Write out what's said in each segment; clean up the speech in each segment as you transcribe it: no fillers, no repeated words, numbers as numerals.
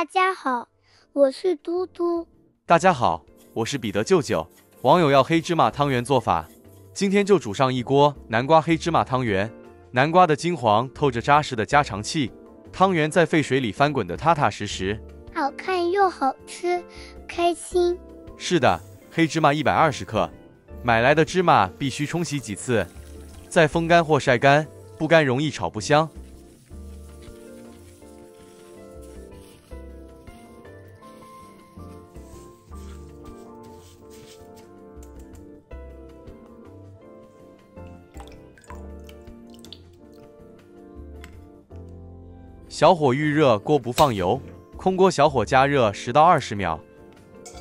大家好，我是嘟嘟。大家好，我是彼得舅舅。网友要黑芝麻汤圆做法，今天就煮上一锅南瓜黑芝麻汤圆。南瓜的金黄透着扎实的家常气，汤圆在沸水里翻滚得踏踏实实，好看又好吃，开心。是的，黑芝麻120克，买来的芝麻必须冲洗几次，再风干或晒干，不干容易炒不香。小火预热锅，不放油，空锅小火加热10到20秒，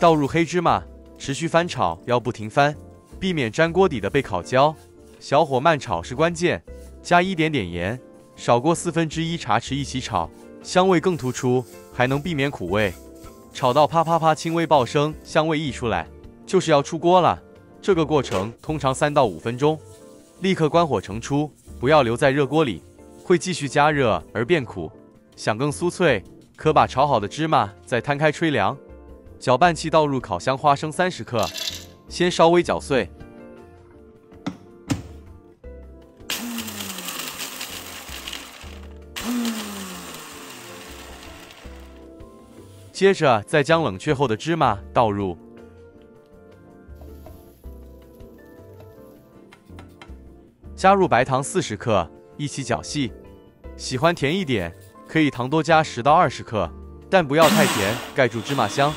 倒入黑芝麻，持续翻炒，要不停翻，避免粘锅底的被烤焦。小火慢炒是关键，加一点点盐，少过1/4茶匙一起炒，香味更突出，还能避免苦味。炒到啪啪啪轻微爆声，香味溢出来，就是要出锅了。这个过程通常3到5分钟，立刻关火盛出，不要留在热锅里，会继续加热而变苦。想更酥脆，可把炒好的芝麻再摊开吹凉。搅拌器倒入烤箱花生30克，先稍微搅碎，接着再将冷却后的芝麻倒入，加入白糖40克，一起搅细。喜欢甜一点，可以糖多加10到20克，但不要太甜，盖住芝麻香。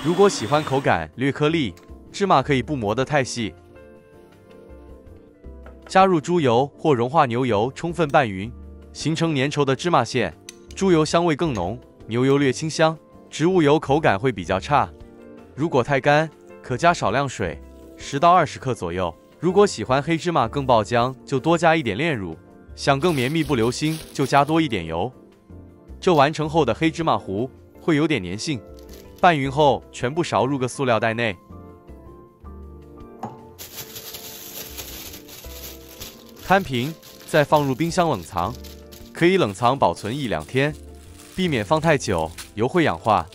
如果喜欢口感略颗粒，芝麻可以不磨得太细。加入猪油或融化牛油，充分拌匀，形成粘稠的芝麻馅。猪油香味更浓，牛油略清香，植物油口感会比较差。如果太干，可加少量水，10到20克左右。如果喜欢黑芝麻更爆浆，就多加一点炼乳；想更绵密不流心，就加多一点油。这完成后的黑芝麻糊会有点粘性，拌匀后全部勺入个塑料袋内。摊平，再放入冰箱冷藏，可以冷藏保存1-2天，避免放太久，油会氧化。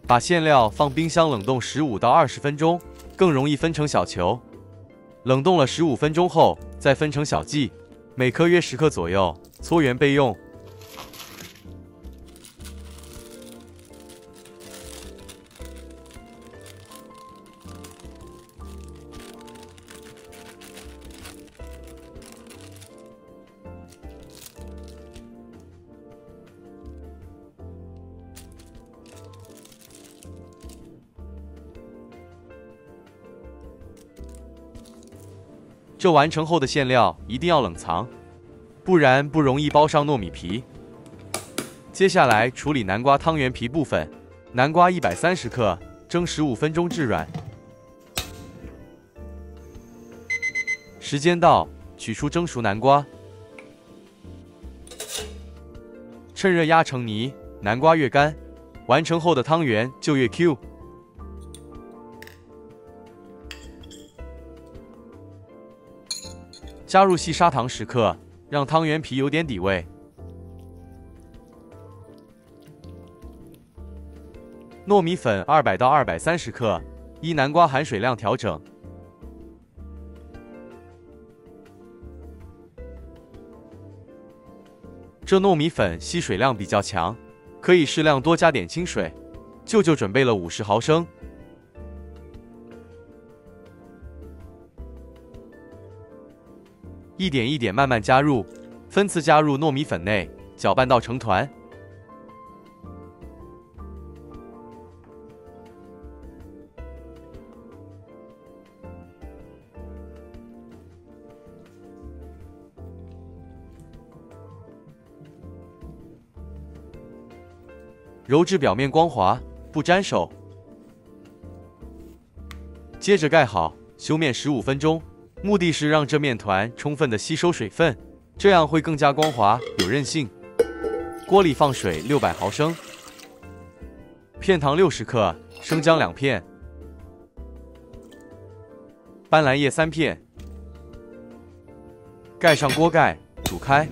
把馅料放冰箱冷冻15到20分钟，更容易分成小球。冷冻了15分钟后，再分成小剂，每颗约10克左右，搓圆备用。这完成后的馅料一定要冷藏，不然不容易包上糯米皮。接下来处理南瓜汤圆皮部分，南瓜130克，蒸15分钟至软。时间到，取出蒸熟南瓜，趁热压成泥，南瓜越干，完成后的汤圆就越 Q。加入细砂糖10克，让汤圆皮有点底味。糯米粉200到230克，依南瓜含水量调整。这糯米粉吸水量比较强，可以适量多加点清水。舅舅准备了50毫升。一点一点慢慢加入，分次加入糯米粉内，搅拌到成团。揉至表面光滑，不粘手。接着盖好，休面15分钟。目的是让这面团充分的吸收水分，这样会更加光滑有韧性。锅里放水600毫升，片糖60克，生姜2片，斑斓叶3片，盖上锅盖，煮开。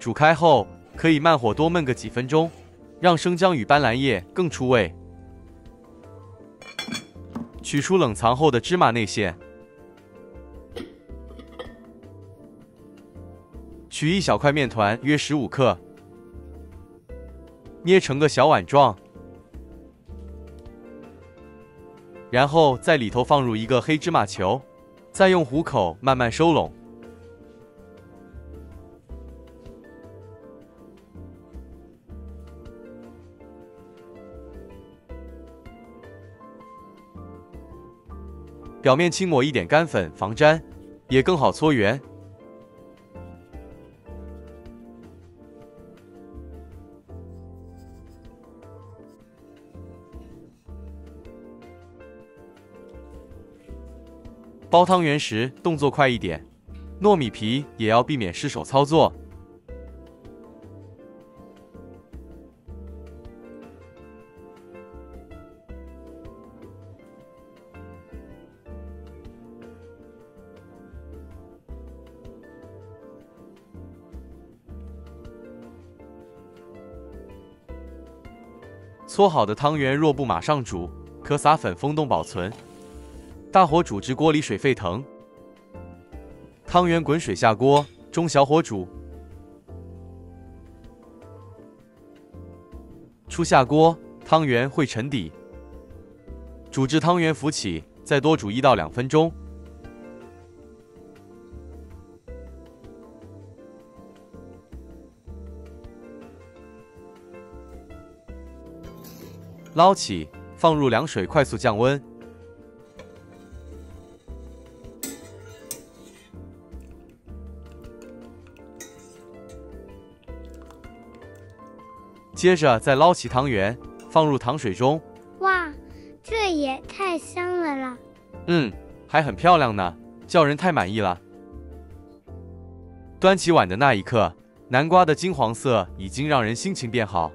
煮开后，可以慢火多焖个几分钟，让生姜与斑斓叶更出味。取出冷藏后的芝麻内馅，取一小块面团约15克，捏成个小碗状，然后在里头放入一个黑芝麻球，再用虎口慢慢收拢。表面轻抹一点干粉防粘，也更好搓圆。包汤圆时动作快一点，糯米皮也要避免失手操作。搓好的汤圆若不马上煮，可撒粉封冻保存。大火煮至锅里水沸腾，汤圆滚水下锅，中小火煮。出下锅，汤圆会沉底。煮至汤圆浮起，再多煮1到2分钟。捞起，放入凉水快速降温。接着再捞起汤圆，放入糖水中。哇，这也太香了啦！还很漂亮呢，叫人太满意了。端起碗的那一刻，南瓜的金黄色已经让人心情变好。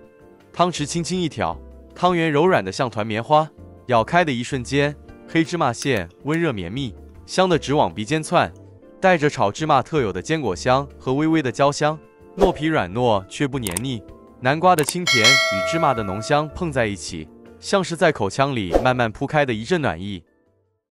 汤匙轻轻一挑，汤圆柔软的像团棉花，咬开的一瞬间，黑芝麻馅温热绵密，香的直往鼻尖窜，带着炒芝麻特有的坚果香和微微的焦香。糯皮软糯却不黏腻，南瓜的清甜与芝麻的浓香碰在一起，像是在口腔里慢慢铺开的一阵暖意。